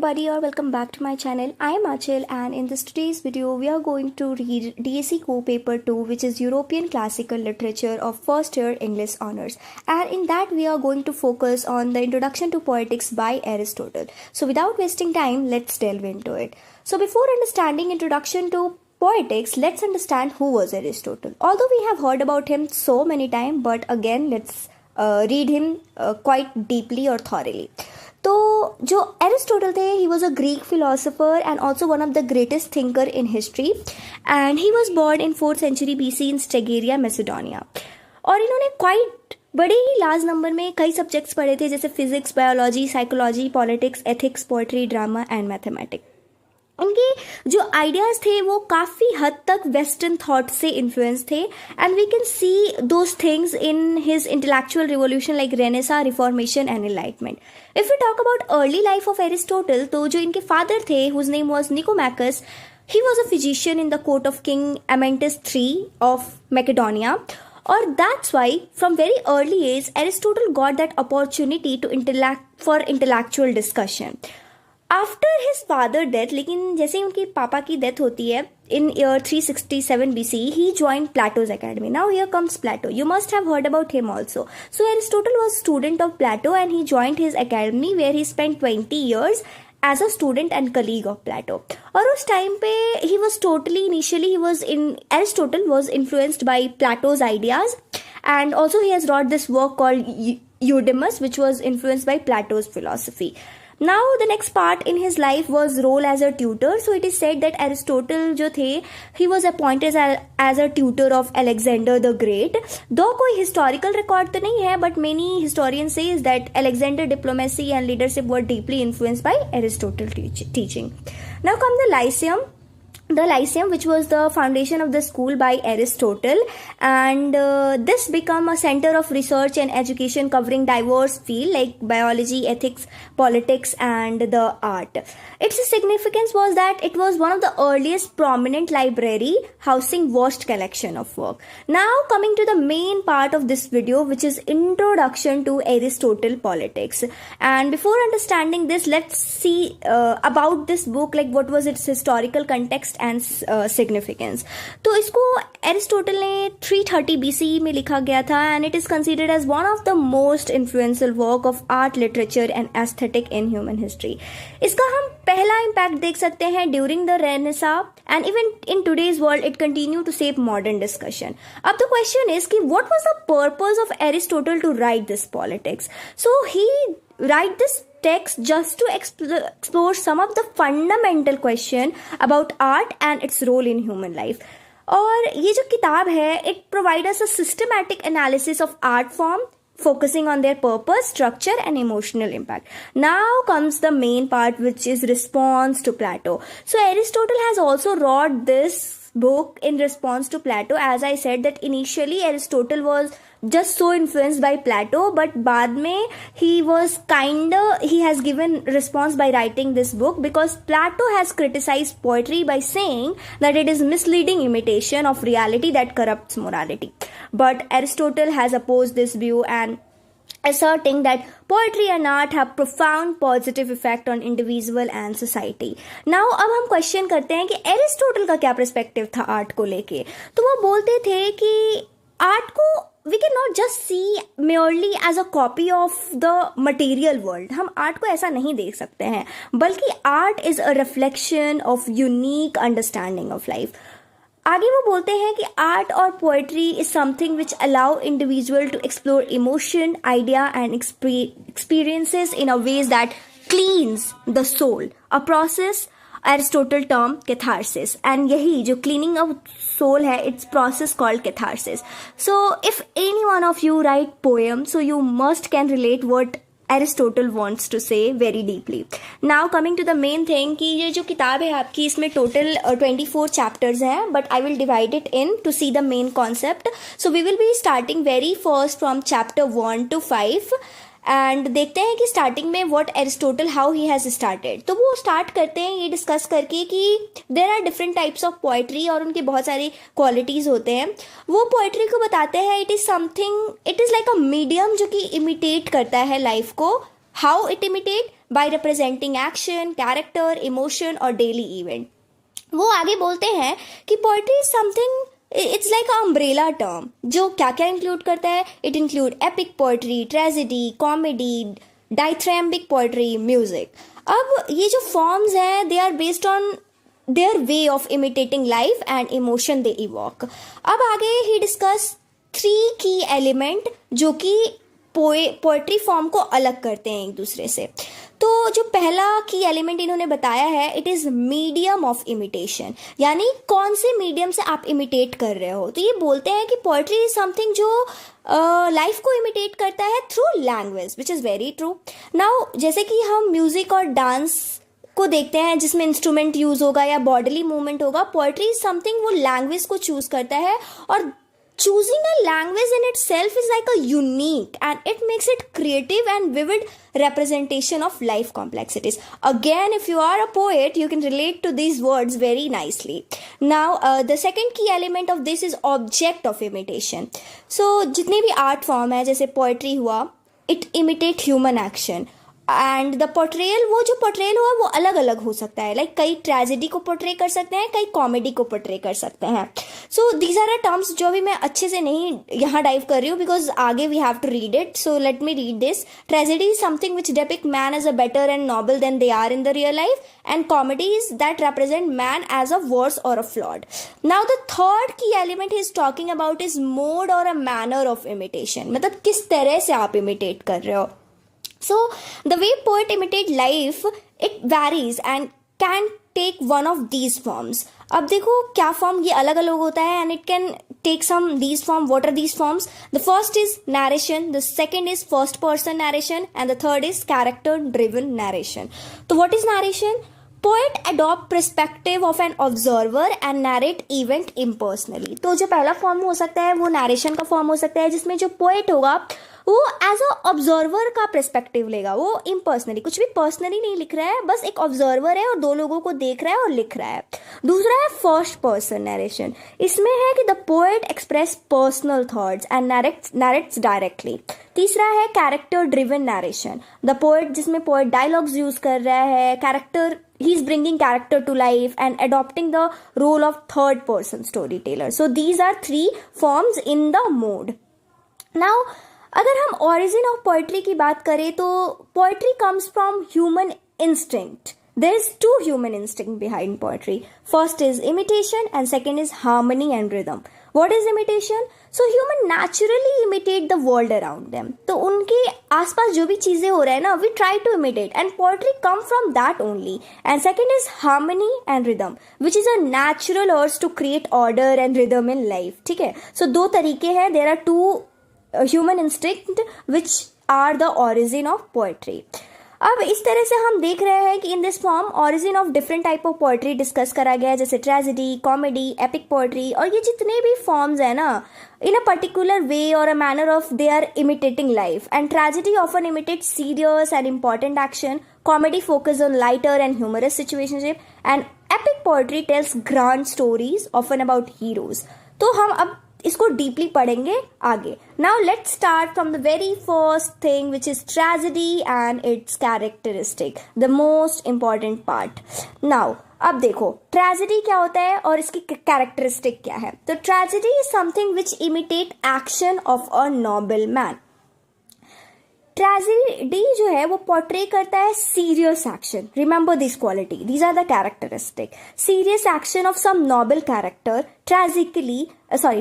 everybody, or welcome back to my channel. I am Achal, and in this today's video we are going to read DSC Co paper 2, which is European Classical Literature of first year English honors, and in that we are going to focus on the Introduction to Poetics by Aristotle. So without wasting time, let's delve into it. So before understanding Introduction to Poetics, let's understand who was Aristotle. Although we have heard about him so many times, but again let's read him quite deeply or thoroughly. तो जो Aristotle थे, ही was a Greek philosopher and also one of the greatest thinker in history, and he was born in 4th century BC इन स्टेगेरिया मैसेडोनिया. और इन्होंने quite बड़े ही large number में कई subjects पढ़े थे, जैसे physics, biology, psychology, politics, ethics, poetry, drama and mathematics. उनके जो आइडियाज़ थे वो काफ़ी हद तक वेस्टर्न थॉट से इन्फ्लुएंस थे, and we can see those things in his intellectual revolution like Renaissance, Reformation and Enlightenment. If you talk about early life of Aristotle, तो जो इनके फादर थे, whose name was Nicomachus, he was a physician in the court of king Amyntas III of Macedonia. Or that's why from very early age Aristotle got that opportunity to intellectual discussion. After his father death, लेकिन जैसे ही उनके पापा की death होती है in year 367 BC, he join Plato's academy. Now here comes Plato. You must have heard about him also. So Aristotle was student of Plato and he joined his academy where he spent 20 years as a student and colleague of Plato. और उस time पे he was totally initially he was in Aristotle was influenced by Plato's ideas, and also he has wrote this work called Eudemus which was influenced by Plato's philosophy. Now the next part in his life was role as a tutor. So it is said that Aristotle जो थे, he was appointed as a tutor of Alexander the Great. Though कोई historical record तो नहीं है, but many historians says that Alexander diplomacy and leadership were deeply influenced by Aristotle teaching. Now come the Lyceum. The Lyceum, which was the foundation of the school by Aristotle, and this became a center of research and education covering diverse fields like biology, ethics, politics, and the art. Its significance was that it was one of the earliest prominent library housing vast collection of work. Now coming to the main part of this video, which is Introduction to Aristotle Politics. And before understanding this, let's see about this book, like what was its historical context and significance. तो इसको Aristotle ने 330 BC में लिखा गया था, and it is considered as one of the most influential work of art, literature and aesthetic in human history. इसका हम पहला इम्पैक्ट देख सकते हैं during the renaissance, and even in today's world it continue to shape modern discussion. अब the question is कि what was the purpose of Aristotle to write this politics. So he write this text just to explore some of the fundamental question about art and its role in human life. और ये जो किताब है, it provides us a systematic analysis of art form, focusing on their purpose, structure and emotional impact. Now comes the main part, which is response to Plato. So Aristotle has also wrote this book in response to Plato. As I said that initially Aristotle was just so influenced by Plato, but बाद में he has given response by writing this book, because Plato has criticized poetry by saying that it is misleading imitation of reality that corrupts morality. But Aristotle has opposed this view and asserting that poetry and art have profound positive effect on individual and society. Now अब हम question करते हैं कि Aristotle का क्या perspective था art को लेके. तो वो बोलते थे कि आर्ट को we cannot just see merely as a copy of the material world. हम आर्ट को ऐसा नहीं देख सकते हैं, बल्कि art is a reflection of unique understanding of life. आगे वो बोलते हैं कि आर्ट और poetry is something which allow individual to explore emotion, idea and experiences in a ways that cleans the soul, a process Aristotle term catharsis. And यही जो cleaning of soul है, it's process called catharsis. So if any one of you write poem, so you must can relate what Aristotle wants to say very deeply. Now coming to the main thing कि ये जो किताब है आपकी, इसमें total 24 chapters हैं, but I will divide it in to see the main concept. So we will be starting very first from chapter 1 to 5. And देखते हैं कि स्टार्टिंग में what Aristotle how he has started. तो वो start करते हैं ये डिस्कस करके कि there are different types of poetry और उनके बहुत सारी क्वालिटीज़ होते हैं. वो पोएट्री को बताते हैं it is something, it is like a medium जो कि इमिटेट करता है लाइफ को. How it imitate, by representing action, character, emotion और डेली इवेंट। वो आगे बोलते हैं कि poetry is something, it's like a umbrella term, जो क्या क्या इंक्लूड करता है। It include epic poetry, tragedy, comedy, dithyrambic poetry, music. अब ये जो फॉर्म्स हैं they are based on their way of imitating life and emotion दे इवॉक। अब आगे ही डिस्कस 3 की एलिमेंट जो कि पोएट्री फॉर्म को अलग करते हैं एक दूसरे से। तो जो पहला की एलिमेंट इन्होंने बताया है, it is medium of imitation, यानी कौन से मीडियम से आप इमिटेट कर रहे हो। तो ये बोलते हैं कि पोएट्री इज समथिंग जो लाइफ को इमिटेट करता है through language, which is very true. Now जैसे कि हम म्यूजिक और डांस को देखते हैं जिसमें इंस्ट्रूमेंट यूज होगा या बॉडीली मूवमेंट होगा, पोएट्री इज समथिंग वो लैंग्वेज को चूज करता है, और choosing a language in itself is like a unique and it makes it creative and vivid representation of life complexities. Again, if you are a poet, you can relate to these words very nicely. Now, the second key element of this is object of imitation. So, जितने भी art form है, जैसे poetry हुआ, it imitate human action. And the portrayal, वो जो portrayal हुआ वो अलग अलग हो सकता है, लाइक कई ट्रेजेडी को पोर्ट्रे कर सकते हैं, कई कॉमेडी को पोर्ट्रे कर सकते हैं। So these are a terms जो भी मैं अच्छे से नहीं यहाँ डाइव कर रही हूँ, बिकॉज आगे we have to read it. So let me read this. Tragedy is something which depict man as a better and noble than they are in the real life, and comedy is that represent man as a worse or a flawed. Now the third key element he is talking about is mode or a manner of imitation, मतलब किस तरह से आप imitate कर रहे हो। So, the way poet imitate life, it varies and can take one of these forms. अब देखो क्या फॉर्म ये अलग अलग होता है, and it can take some these form. What are these forms? The first is narration, the second is first person narration, and the third is character driven narration. तो what is narration? Poet adopt perspective of an observer and narrate event impersonally. तो जो पहला form हो सकता है वो narration का form हो सकता है, जिसमें जो पोएट होगा वो एज अ ऑब्जर्वर का पर्सपेक्टिव लेगा, वो इम्पर्सनली, कुछ भी पर्सनली नहीं लिख रहा है, बस एक ऑब्जर्वर है और 2 लोगों को देख रहा है और लिख रहा है। दूसरा है फर्स्ट पर्सन नरेशन, इसमें है कि the poet express personal thoughts and narrates directly. तीसरा है character driven narration, the poet, जिसमें पोएट डायलॉग्स यूज कर रहा है, character, he is bringing character to life and adopting the role of third person storyteller. So these are 3 forms in the mode. Now, अगर हम origin of poetry की बात करें तो poetry comes from human instinct. There is 2 human instinct behind poetry. First is imitation and second is harmony and rhythm. What is imitation? So human naturally imitate the world around them. तो उनके आसपास जो भी चीजें हो रहा है ना, we try to imitate, and poetry come from that only. And second is harmony and rhythm, which is a natural urge to create order and rhythm in life. ठीक है? So 2 तरीके हैं. There are 2 human instinct which are the origin of poetry. अब इस तरह से हम देख रहे हैं कि in this form origin of different type of poetry discuss करा गया है, जैसे ट्रेजेडी, कॉमेडी, एपिक पोएट्री, और ये जितने भी फॉर्म्स है ना, इन अ पर्टिकुलर वे और a manner of they are imitating life. And tragedy often imitate serious and important action, comedy focus on lighter and humorous situationship, and epic poetry tells grand stories often about heroes. तो हम अब इसको deeply पढ़ेंगे आगे। Now let's start from the very first thing which is tragedy and its characteristic, the most important part. Now अब देखो tragedy क्या होता है और इसकी कैरेक्टरिस्टिक क्या है। तो tragedy is something which imitate action of a noble man. Tragedy जो है वो पोर्ट्रे करता है serious action, remember this quality, these are the characteristic, serious action of some noble character,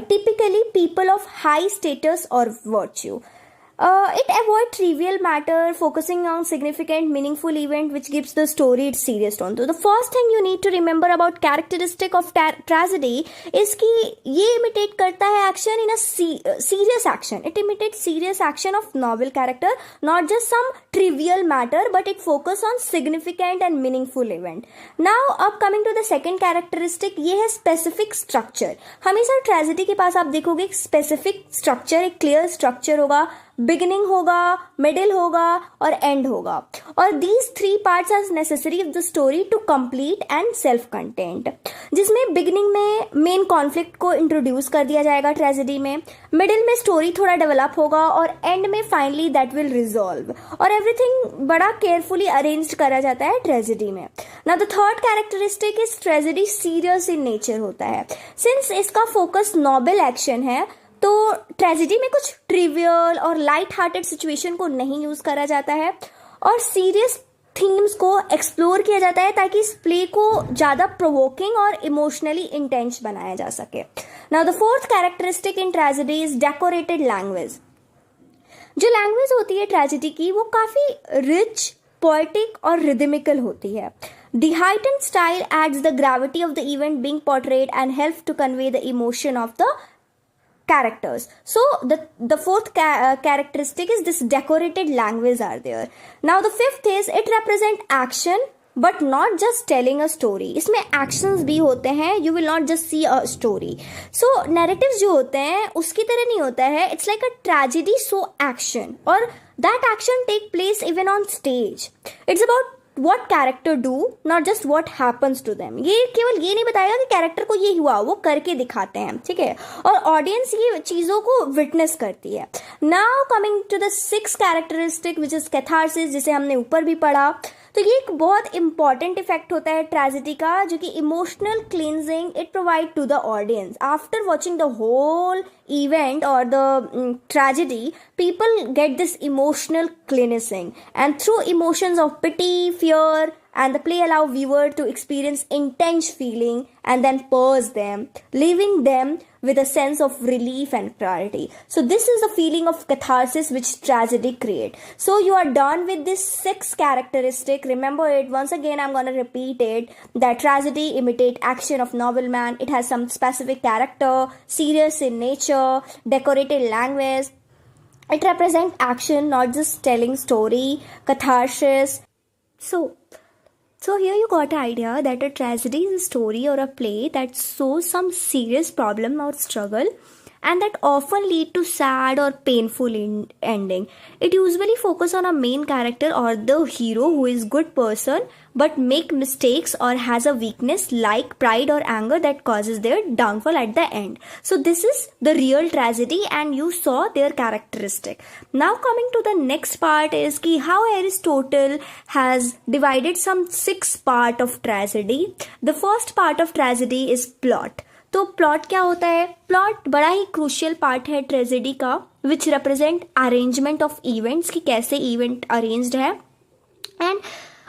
typically people of high status or virtue. It avoids trivial matter, focusing on significant, meaningful event, which gives the story its serious tone. So the first thing you need to remember about characteristic of tragedy is कि ये imitate करता है action in a serious action. It imitates serious action of novel character, not just some trivial matter, but it focus on significant and meaningful event. Now, अब coming to the second characteristic, ये है specific structure. हमेशा tragedy के पास आप देखोगे specific structure, एक clear structure होगा, beginning होगा, मिडिल होगा और एंड होगा. और these 3 parts are necessary of the story to complete and self content. जिसमें बिगिनिंग में मेन कॉन्फ्लिक्ट को इंट्रोड्यूस कर दिया जाएगा ट्रेजेडी में, मिडिल में स्टोरी थोड़ा डेवलप होगा और एंड में फाइनली दैट विल रिजॉल्व. और एवरीथिंग बड़ा केयरफुली अरेंज्ड करा जाता है ट्रेजेडी में. Now the third characteristic is tragedy serious in nature होता है. सिंस इसका फोकस नोबल एक्शन है तो ट्रेजेडी में कुछ ट्रिवियल और लाइट हार्टेड सिचुएशन को नहीं यूज करा जाता है और सीरियस थीम्स को एक्सप्लोर किया जाता है ताकि इस प्ले को ज्यादा प्रोवोकिंग और इमोशनली इंटेंस बनाया जा सके. Now the fourth characteristic in tragedy is decorated language. जो लैंग्वेज होती है ट्रेजेडी की वो काफी रिच, पोएटिक और रिदमिकल होती है. The heightened style adds the gravity of the event being portrayed and helps to convey the emotion of the characters. So the fourth characteristic is this decorated language are there. Now the fifth is it represent action but not just telling a story. इसमें actions भी होते हैं. You will not just see a story. So narratives जो होते हैं उसकी तरह नहीं होता है. It's like a tragedy so action और that action take place even on stage. It's about what character do, not just what happens to them. ये केवल ये नहीं बताएगा कि कैरेक्टर को ये हुआ, वो करके दिखाते हैं, ठीक है. और ऑडियंस ये चीजों को विटनेस करती है. Now coming to the 6th characteristic which is catharsis, जिसे हमने ऊपर भी पढ़ा. तो ये एक बहुत इंपॉर्टेंट इफेक्ट होता है ट्रेजेडी का, जो कि emotional cleansing it provide to the audience. After watching the whole event or the tragedy, people get this emotional cleansing, and through emotions of pity, fear and the play allow viewer to experience intense feeling and then pause them, leaving them with a sense of relief and clarity. So this is the feeling of catharsis which tragedy create. So you are done with this 6 characteristic. Remember it once again. I'm going to repeat it, that tragedy imitate action of nobleman. It has some specific character, serious in nature, decorated language. It represent action, not just telling story, catharsis. So here you got an idea that a tragedy is a story or a play that shows some serious problem or struggle and that often lead to sad or painful ending. It usually focus on a main character or the hero who is good person but make mistakes or has a weakness like pride or anger that causes their downfall at the end. So this is the real tragedy and you saw their characteristic. Now coming to the next part is ki how Aristotle has divided some 6 part of tragedy. The first part of tragedy is plot. तो plot क्या होता है? Plot बड़ा ही crucial part है tragedy का, which represent arrangement of events, की कैसे event arranged है. And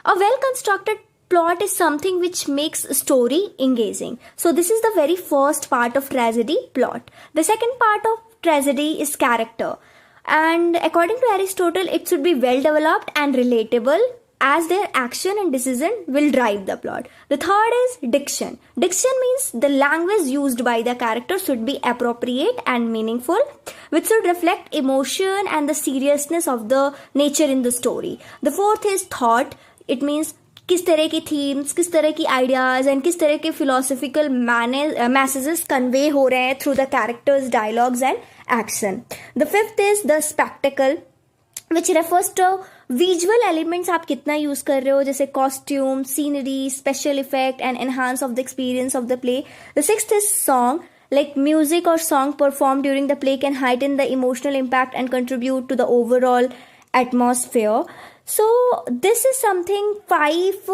a well constructed plot is something which makes story engaging. So this is the very first part of tragedy, plot. The second part of tragedy is character, and according to Aristotle it should be well developed and relatable as their action and decision will drive the plot. The third is diction. Diction means the language used by the character should be appropriate and meaningful, which should reflect emotion and the seriousness of the nature in the story. The fourth is thought. It means किस तरह की themes, किस तरह की ideas and किस तरह के philosophical messages convey हो रहे हैं through the characters, dialogues and action. The fifth is the spectacle which refers to visual elements आप कितना यूज कर रहे हो, जैसे costume, scenery, special effect and enhance of the experience of the play. The sixth is song. Like music or song performed during the play can heighten the emotional impact and contribute to the overall atmosphere. So this is something five.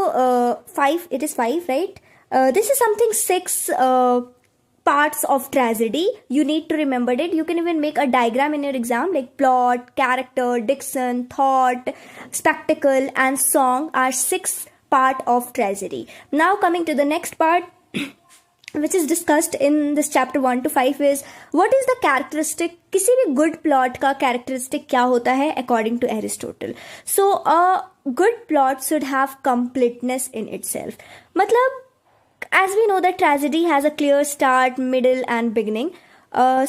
It is 5, right? This is something 6 parts of tragedy. You need to remember it. You can even make a diagram in your exam, like plot, character, diction, thought, spectacle, and song are 6 part of tragedy. Now coming to the next part, which is discussed in this chapter 1 to 5 is what is the characteristic. किसी भी good plot का characteristic क्या होता है according to Aristotle. So a good plot should have completeness in itself. मतलब as we know that tragedy has a clear start, middle and beginning.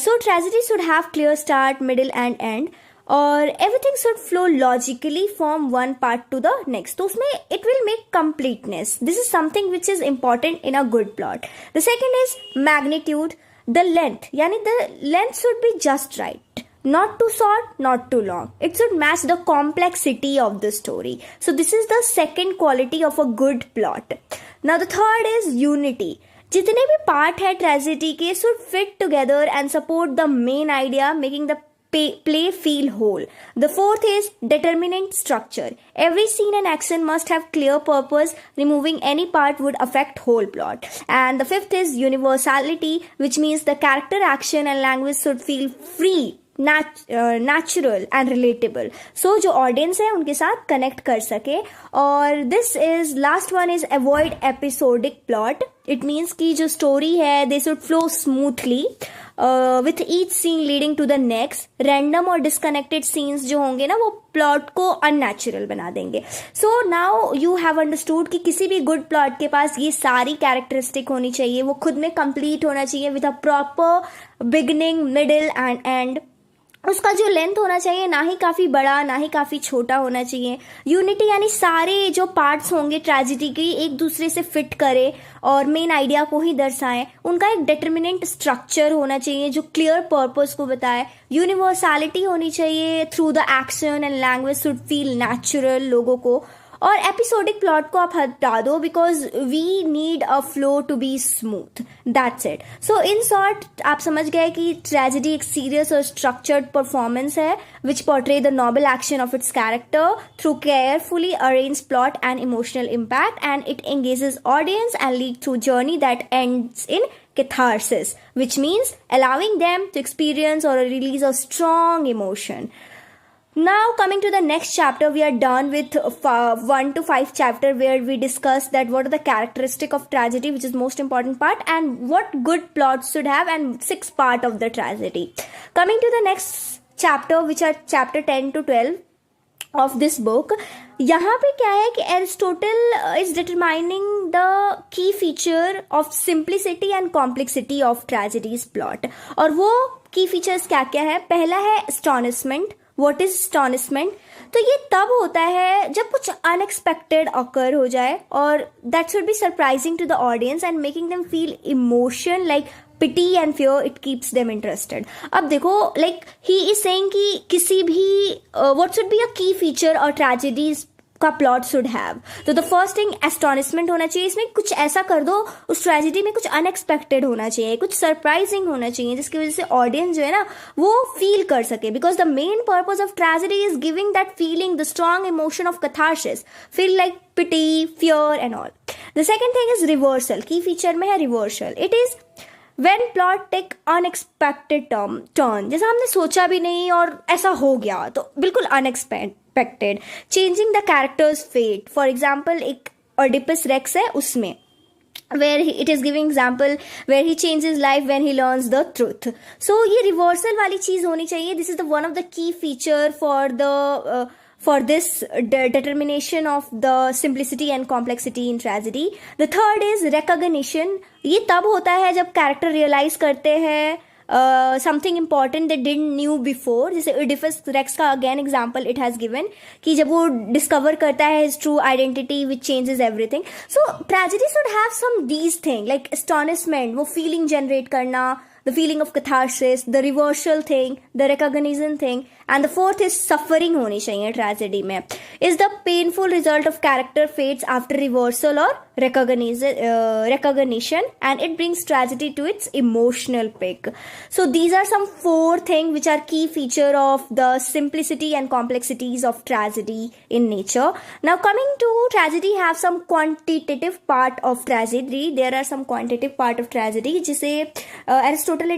So tragedy should have clear start, middle and end. और everything should flow logically from one part to the next. तो उसमें it will make completeness. This is something which is important in a good plot. The second is magnitude. The length, यानी the length should be just right. Not too short, not too long. It should match the complexity of the story. So this is the second quality of a good plot. Now the third is unity. जितने भी part है tragedy के should fit together and support the main idea, making the play feel whole. The fourth is determinant structure. Every scene and action must have clear purpose. Removing any part would affect whole plot. And the fifth is universality, which means the character, action and language should feel free, natural and relatable. So जो audience है उनके साथ connect कर सके. और this is last one is avoid episodic plot. It means कि जो story है they should flow smoothly. With each scene leading to the next. Random और disconnected scenes जो होंगे ना वो plot को unnatural बना देंगे. So now you have understood कि किसी भी good plot के पास ये सारी characteristic होनी चाहिए. वो खुद में complete होना चाहिए with a proper beginning, middle and end. उसका जो लेंथ होना चाहिए ना ही काफ़ी बड़ा ना ही काफ़ी छोटा होना चाहिए. यूनिटी यानी सारे जो पार्ट्स होंगे ट्रेजेडी के एक दूसरे से फिट करे और मेन आइडिया को ही दर्शाएं. उनका एक डिटर्मिनेंट स्ट्रक्चर होना चाहिए जो क्लियर पर्पस को बताए. यूनिवर्सलिटी होनी चाहिए. Through the action and language should feel natural लोगों को. और एपिसोडिक प्लॉट को आप हटा दो because we need a flow to be smooth. That's it. So in short आप समझ गए कि ट्रेजेडी एक सीरियस और स्ट्रक्चर्ड परफॉर्मेंस है which portray the noble action of its character through carefully arrange plot and emotional impact and it engages audience and lead through journey that ends in catharsis, which means allowing them to experience or release a strong emotion. Now coming to the next chapter, we are done with 1 to 5 chapter where we discuss that what are the characteristic of tragedy, which is most important part, and what good plots should have, and 6 part of the tragedy. Coming to the next chapter, which are chapter 10 to 12 of this book. यहाँ पे क्या है कि Aristotle is determining the key feature of simplicity and complexity of tragedies plot. और वो की features क्या क्या है. पहला है एस्टॉनिशमेंट. What is एस्टॉनिशमेंट? तो ये तब होता है जब कुछ अनएक्सपेक्टेड ऑकर हो जाए और that should be surprising to the audience and making them feel emotion like pity and fear. It keeps them interested. अब देखो like he is saying कि किसी भी what should be a key feature or tragedies का plot should have. तो the first thing एस्टॉनिशमेंट होना चाहिए. इसमें कुछ ऐसा कर दो उस ट्रेजेडी में कुछ अनएक्सपेक्टेड होना चाहिए, कुछ सरप्राइजिंग होना चाहिए जिसकी वजह से ऑडियंस जो है ना वो फील कर सके. Because the main purpose of tragedy is giving that feeling, the strong emotion of catharsis, feel like pity, fear and all. The second thing is reversal. Key feature में है reversal. It is when plot take unexpected turn, जैसा हमने सोचा भी नहीं और ऐसा हो गया तो बिल्कुल unexpected, changing the character's fate. For example एक Oedipus Rex है उसमें where it is giving example where he changes life when he learns the truth. So ये reversal वाली चीज होनी चाहिए. This is the one of the key feature for this determination of the simplicity and complexity in tragedy. The third is recognition. ये तब होता है जब character realize करते हैं something important that didn't knew before. जैसे ओडिपस रेक्स का again example it has given कि जब वो डिस्कवर करता है his true identity which changes everything. So tragedy should have some these thing like astonishment, वो फीलिंग जनरेट करना, the feeling of catharsis, the reversal thing, the recognition thing, and the fourth is suffering होनी चाहिए tragedy में. Is the painful result of character fates after reversal or recognition, and it brings tragedy to its emotional peak. So these are some 4 things which are key feature of the simplicity and complexities of tragedy in nature. Now coming to tragedy have some quantitative part of tragedy. There are some quantitative part of tragedy जिसे Aristotle ने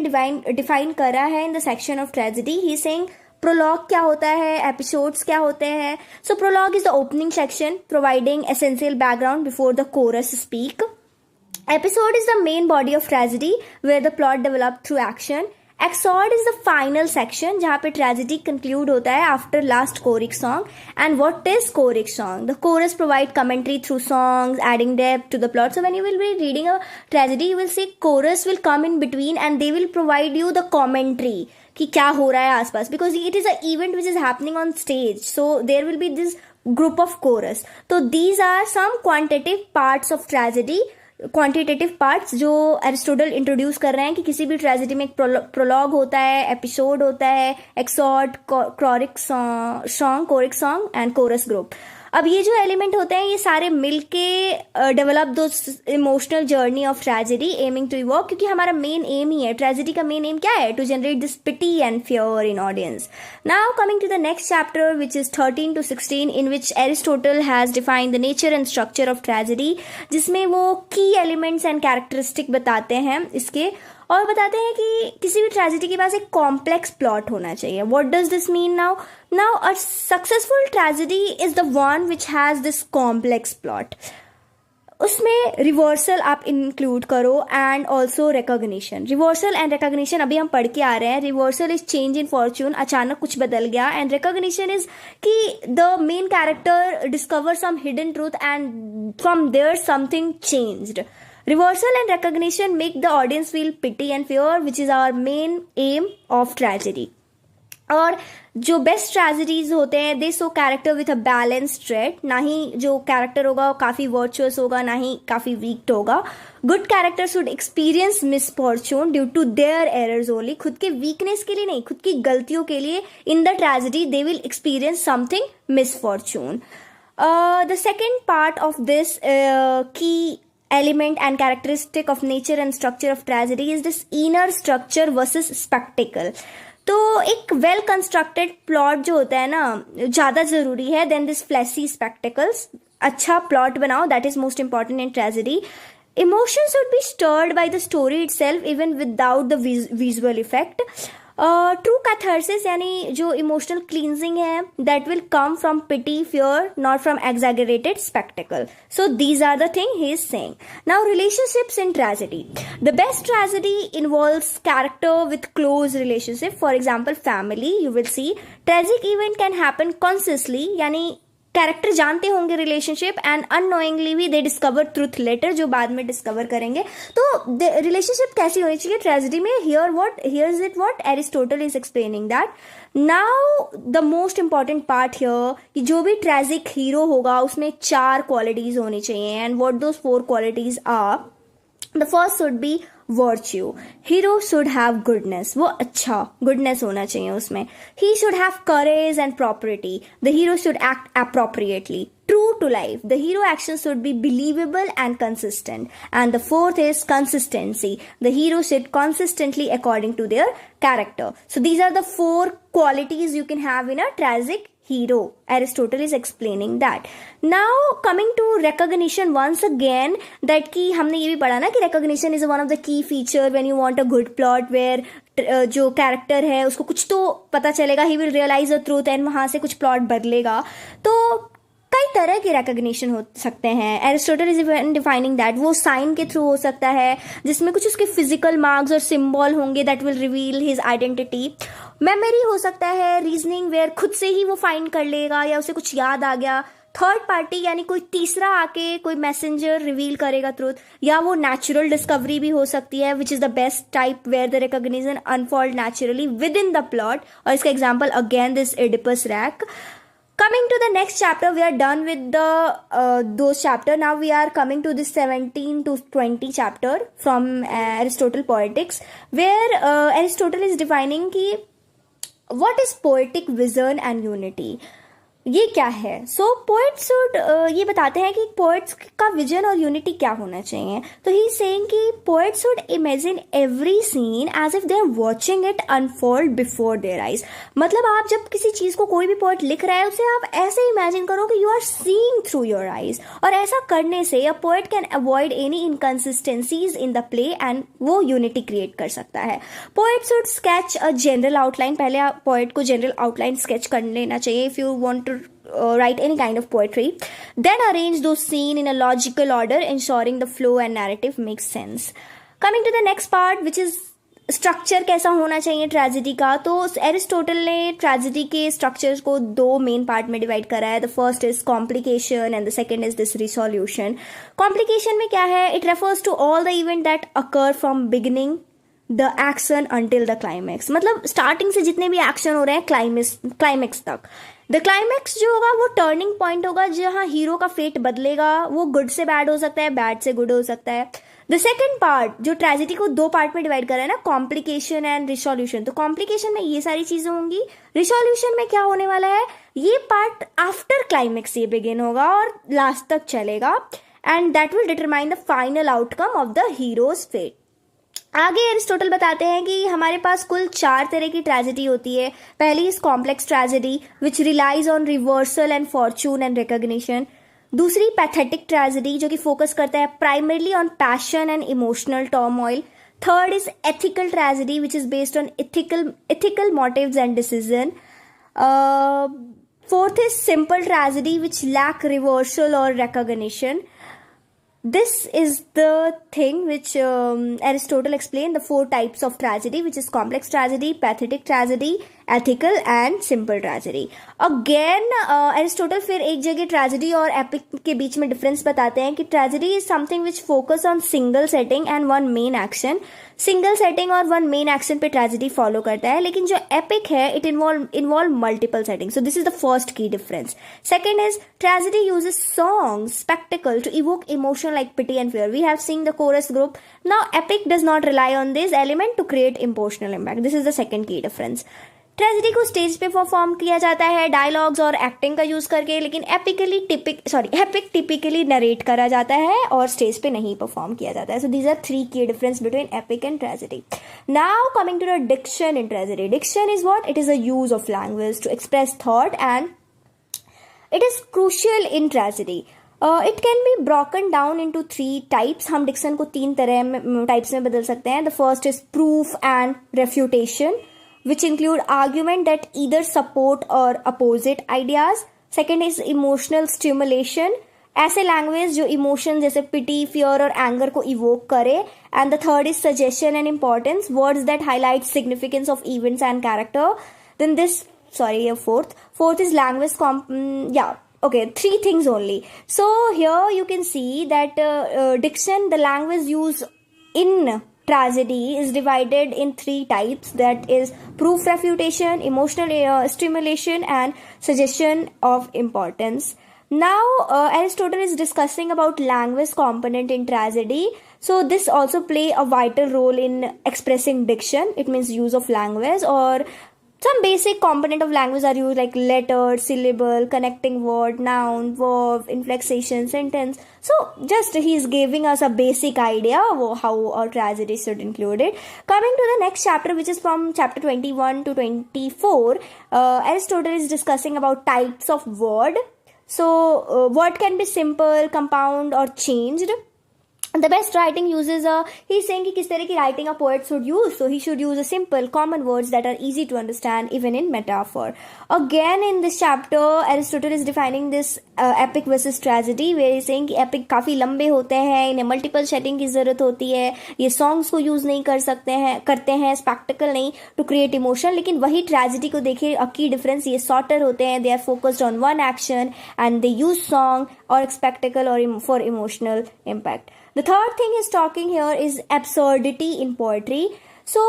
define करा है in the section of tragedy. He is saying prologue क्या होता है, episodes क्या होते हैं. So prologue is the opening section providing essential background before the chorus speak. Episode is the main body of tragedy where the plot develop through action. Exode is the final section जहाँ पे tragedy conclude होता है after last choric song. And what is choric song? The chorus provide commentary through songs adding depth to the plot. So when you will be reading a tragedy you will see chorus will come in between and they will provide you the commentary कि क्या हो रहा है आसपास, because it is a event which is happening on stage. So there will be this group of chorus. So these are some quantitative parts of tragedy. Quantitative parts जो Aristotle introduce कर रहे हैं कि किसी भी ट्रेजेडी में एक prologue होता है, एपिसोड होता है, exhort, कोरिक song and Corus group. अब ये जो एलिमेंट होते हैं ये सारे मिलके डेवलप दो emotional journey of tragedy aiming to evoke, क्योंकि हमारा मेन एम ही है, ट्रेजेडी का मेन एम क्या है, to generate this pity and fear in audience. Now coming to the next chapter which is 13 to 16 in which Aristotle has defined the nature and structure of tragedy, जिसमें वो की elements and characteristic बताते हैं इसके, और बताते हैं कि किसी भी ट्रेजेडी के पास एक कॉम्प्लेक्स प्लॉट होना चाहिए. What does this mean now? Now, a successful tragedy is the one which has this complex plot. उसमें रिवर्सल आप इंक्लूड करो and also recognition. Reversal and recognition अभी हम पढ़ के आ रहे हैं. Reversal is change in fortune, अचानक कुछ बदल गया, एंड रिकॉग्निशन इज कि the main character discover some hidden truth and from there something changed. Reversal and recognition make the audience feel pity and fear, which is our main aim of tragedy. और जो best tragedies होते हैं they show character with a balanced trait, ना ही जो character होगा वो काफ़ी वर्चुअस होगा, ना ही काफ़ी वीक होगा. Good character should experience misfortune due to their errors only, खुद के वीकनेस के लिए नहीं, खुद की गलतियों के लिए. In the tragedy they will experience something misfortune. The second part of this की element and characteristic of nature and structure of tragedy is this inner structure versus spectacle. तो एक वेल कंस्ट्रक्टेड प्लॉट जो होता है ना ज़्यादा ज़रूरी है देन दिस फ्लैसी स्पेक्टिकल्स. अच्छा प्लॉट बनाओ, that is most important in tragedy. Emotions should be stirred by the story itself even without the visual effect. True catharsis यानी जो emotional cleansing है that will come from pity, fear, not from exaggerated spectacle. So these are the things he is saying. Now relationships in tragedy. The best tragedy involves character with close relationship. For example, family. You will see tragic event can happen consciously यानी character जानते होंगे relationship and unknowingly भी दे discover truth letter, जो बाद में discover करेंगे. तो relationship कैसी होनी चाहिए ट्रेजेडी में? Here is what Aristotle is explaining that. Now the most important part here कि जो भी ट्रेजिक हीरो होगा उसमें 4 क्वालिटीज होनी चाहिए. And what those 4 qualities are, the first should be virtue. Hero should have goodness, वो अच्छा गुडनेस होना चाहिए उसमें. He should have courage and property. The hero should act appropriately. True to life. The hero action should be believable and consistent. And the fourth is consistency. The hero should consistently according to their character. So these are the 4 qualities you can have in a tragic hero. Aristotle is explaining that. Now coming to recognition once again, that कि हमने ये भी पढ़ा ना कि recognition is one of the key feature when you want a good plot where जो character है उसको कुछ तो पता चलेगा, he will realize the truth and वहाँ से कुछ प्लॉट बदलेगा. तो कई तरह के रिकॉग्निशन हो सकते हैं. Aristotle is defining that. वो साइन के थ्रू हो सकता है जिसमें कुछ उसके फिजिकल मार्क्स और सिंबल होंगे that will reveal his identity. Memory हो सकता है, रीजनिंग वेयर खुद से ही वो फाइंड कर लेगा या उसे कुछ याद आ गया. थर्ड पार्टी यानी कोई तीसरा आके कोई मैसेंजर रिवील करेगा ट्रूथ, या वो नेचुरल डिस्कवरी भी हो सकती है which is the best type where the recognition unfold naturally within the plot. और इसका example again this Oedipus Rex. Coming to the next chapter, we are done with those chapter. Now we are coming to this 17 to 20 chapter from Aristotle Poetics, where Aristotle is defining कि what is poetic vision and unity. ये क्या है? सो poet should ये बताते हैं कि poets का vision और यूनिटी क्या होना चाहिए. तो ही सेइंग कि poet should imagine every scene as if they are watching it unfold before their eyes. मतलब आप जब किसी चीज को कोई भी पोएट लिख रहा है उसे आप ऐसे इमेजिन करो कि you are seeing through your eyes. और ऐसा करने से a poet can avoid any inconsistencies in the play and वो यूनिटी क्रिएट कर सकता है. Poet should sketch a general outline. पहले पोएट को जनरल आउटलाइन स्केच कर लेना चाहिए if you want to write any kind of poetry. Then arrange those scenes in a logical order, ensuring the flow and narrative makes sense. Coming to the next part, which is structure कैसा होना चाहिए tragedy का. तो Aristotle ने tragedy के structures को 2 main part में divide करा है. The first is complication and the second is this resolution. Complication में क्या है? It refers to all the event that occur from beginning the action until the climax, मतलब starting से जितने भी एक्शन हो रहे हैं क्लाइमैक्स तक। द क्लाइमैक्स जो होगा वो टर्निंग पॉइंट होगा जहाँ हीरो का फेट बदलेगा, वो गुड से बैड हो सकता है, बैड से गुड हो सकता है। द सेकेंड पार्ट जो ट्रेजेडी को दो पार्ट में डिवाइड करा है ना, कॉम्प्लिकेशन एंड रिसोल्यूशन, तो कॉम्प्लिकेशन में ये सारी चीजें होंगी, रिसोल्यूशन में क्या होने वाला है, ये पार्ट आफ्टर क्लाइमैक्स ये बिगिन होगा और लास्ट तक चलेगा, and that will determine the final outcome of the hero's fate. आगे एरिस्टोटल बताते हैं कि हमारे पास कुल 4 तरह की ट्रेजेडी होती है। पहली is complex tragedy which relies on reversal and fortune and recognition. दूसरी पैथेटिक ट्रेजेडी जो कि फोकस करता है primarily on passion and emotional turmoil. Third is ethical tragedy which is based on ethical motives and decision. Fourth is simple tragedy which lack reversal or recognition. This is the thing which Aristotle explained, the 4 types of tragedy, which is complex tragedy, pathetic tragedy, ethical and simple tragedy. Again, Aristotle फिर एक जगह tragedy और epic के बीच में difference बताते हैं कि tragedy is something which focus on single setting and one main action. Single setting और one main action पे tragedy follow करता है, लेकिन जो epic है it involve multiple settings. So this is the first key difference. Second is tragedy uses songs, spectacle to evoke emotion like pity and fear. We have seen the chorus group. Now epic does not rely on this element to create emotional impact. This is the second key difference. Tragedy को stage पे perform किया जाता है dialogues और acting का use करके, लेकिन epic typically narrate करा जाता है और स्टेज पे नहीं परफॉर्म किया जाता है. सो these are 3 key difference between epic and tragedy. Now coming to the diction in tragedy. Diction is what? It is a use of language to express thought and it is crucial in tragedy. It can be broken down into 3 types. हम diction को 3 types में बदल सकते हैं. The first is proof and refutation, which include argument that either support or opposite ideas. Second is emotional stimulation, ऐसे language जो emotion जैसे pity, fear और एंगर को इवोक करे. And the third is suggestion and importance, words that highlight significance of events and character. Then this fourth is language okay, 3 things only. So here you can see that diction, the language used in tragedy is divided in 3 types, that is proof refutation, emotional stimulation and suggestion of importance. Now Aristotle is discussing about language component in tragedy. So this also play a vital role in expressing diction. It means use of language, or some basic component of language are used like letter, syllable, connecting word, noun, verb, inflexation, sentence. So just he is giving us a basic idea of how our tragedy should include it. Coming to the next chapter, which is from chapter 21 to 24, Aristotle is discussing about types of word. So word can be simple, compound or changed. The best writing uses he's saying कि किस तरह की writing a poet should use. So he should use a simple common words that are easy to understand even in metaphor. Again in this chapter Aristotle is defining this epic versus tragedy, where he's saying कि epic काफ़ी लंबे होते हैं, इन्हें multiple setting की ज़रूरत होती है, ये songs को use नहीं करते हैं spectacle नहीं to create emotion. लेकिन वही tragedy को देखिए, a key difference, ये shorter होते हैं, they are focused on one action and they use song or spectacle or for emotional impact. The third thing he's talking here is absurdity in poetry. So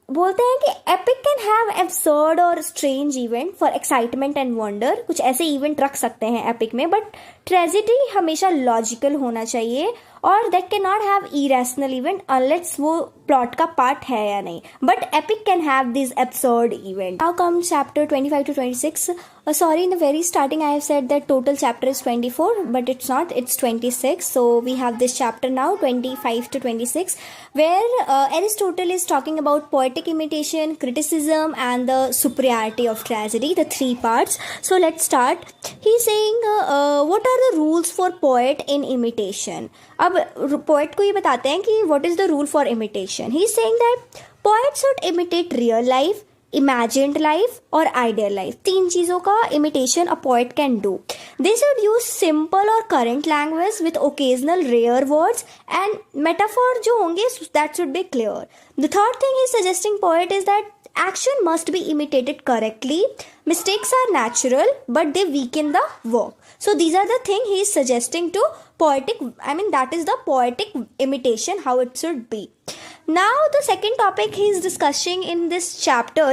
बोलते हैं कि epic can have absurd or strange event for excitement and wonder. कुछ ऐसे event रख सकते हैं epic में, but tragedy हमेशा logical होना चाहिए, और that cannot have irrational event unless वो plot का part है या नहीं. But epic can have these absurd event. Now comes chapter 25 to 26. Sorry, in the very starting I have said that total chapter is 24, but it's not, it's 26. So we have this chapter now, 25 to 26, where Aristotle is talking about poetic imitation, criticism and the superiority of tragedy, the 3 parts. So let's start. He's saying what are the rules for poet in imitation. अब poet को ये बताते हैं कि what is the rule for imitation. He's saying that poets should imitate real life, imagined life और ideal life. 3 चीज़ों का imitation a poet can do. They should use simple or current language with occasional rare words, and metaphor जो होंगे that should be clear. The third thing he's suggesting poet is that action must be imitated correctly. Mistakes are natural, but they weaken the work. So these are the things he is suggesting to poetic, that is the poetic imitation, how it should be. Now the second topic he is discussing in this chapter,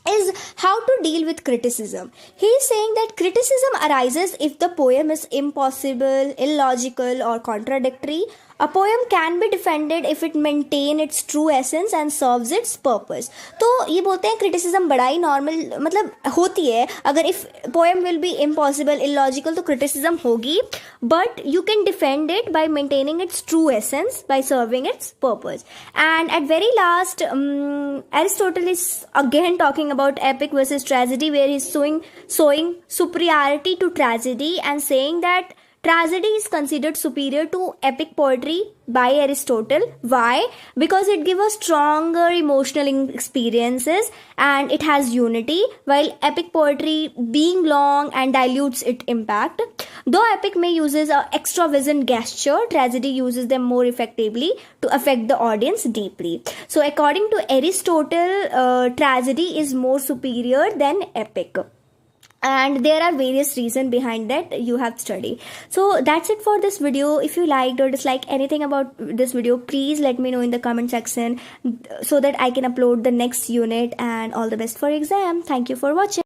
is how to deal with criticism. He is saying that criticism arises if the poem is impossible, illogical, or contradictory. A poem can be defended if it maintain its true essence and serves its purpose. तो ये बोलते हैं criticism बड़ा ही normal मतलब होती है. अगर if poem will be impossible, illogical तो criticism होगी, but you can defend it by maintaining its true essence, by serving its purpose. And at very last, Aristotle is again talking about epic versus tragedy, where he's showing superiority to tragedy and saying that tragedy is considered superior to epic poetry by Aristotle. Why? Because it gives us stronger emotional experiences and it has unity, while epic poetry being long and dilutes its impact. Though epic may uses a extravagant gesture, tragedy uses them more effectively to affect the audience deeply. So according to Aristotle, tragedy is more superior than epic. And there are various reasons behind that you have studied. So that's it for this video. If you liked or disliked anything about this video, please let me know in the comment section so that I can upload the next unit. And all the best for exam. Thank you for watching.